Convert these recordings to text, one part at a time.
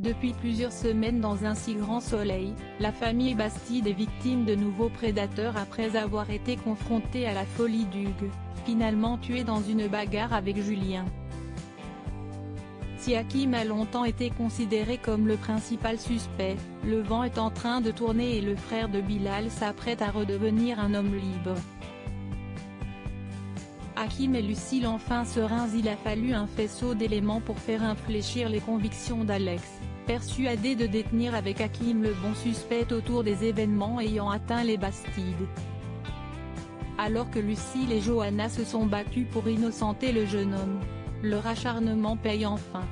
Depuis plusieurs semaines dans un si grand soleil, la famille Bastide est victime de nouveaux prédateurs après avoir été confrontée à la folie d'Hugues, finalement tué dans une bagarre avec Julien. Si Hakim a longtemps été considéré comme le principal suspect, le vent est en train de tourner et le frère de Bilal s'apprête à redevenir un homme libre. Hakim et Lucille enfin sereins. Il a fallu un faisceau d'éléments pour faire infléchir les convictions d'Alex, persuadé de détenir avec Hakim le bon suspect autour des événements ayant atteint les Bastides. Alors que Lucille et Johanna se sont battues pour innocenter le jeune homme, leur acharnement paye enfin.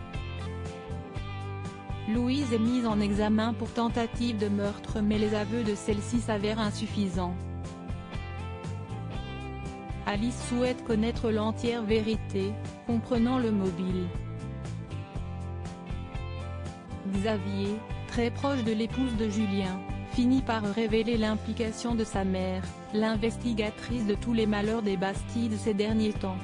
Louise est mise en examen pour tentative de meurtre mais les aveux de celle-ci s'avèrent insuffisants. Alice souhaite connaître l'entière vérité, comprenant le mobile. Xavier, très proche de l'épouse de Julien, finit par révéler l'implication de sa mère, l'investigatrice de tous les malheurs des Bastides ces derniers temps.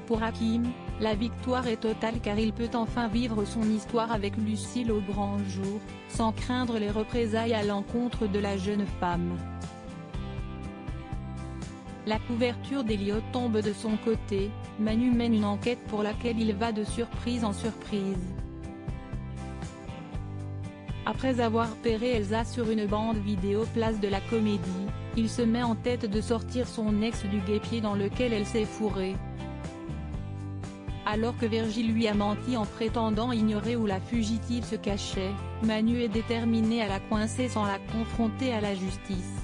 Pour Hakim, la victoire est totale car il peut enfin vivre son histoire avec Lucille au grand jour, sans craindre les représailles à l'encontre de la jeune femme. La couverture d'Elliot tombe de son côté, Manu mène une enquête pour laquelle il va de surprise en surprise. Après avoir repéré Elsa sur une bande vidéo place de la Comédie, il se met en tête de sortir son ex du guêpier dans lequel elle s'est fourrée. Alors que Virgile lui a menti en prétendant ignorer où la fugitive se cachait, Manu est déterminé à la coincer sans la confronter à la justice.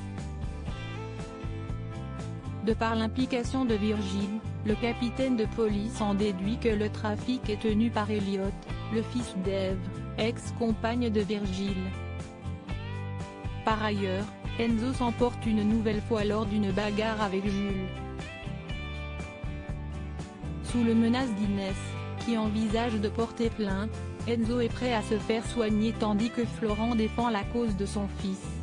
De par l'implication de Virgile, le capitaine de police en déduit que le trafic est tenu par Elliot, le fils d'Ève, ex-compagne de Virgile. Par ailleurs, Enzo s'emporte une nouvelle fois lors d'une bagarre avec Jules. Sous le menace d'Inès, qui envisage de porter plainte, Enzo est prêt à se faire soigner tandis que Florent défend la cause de son fils.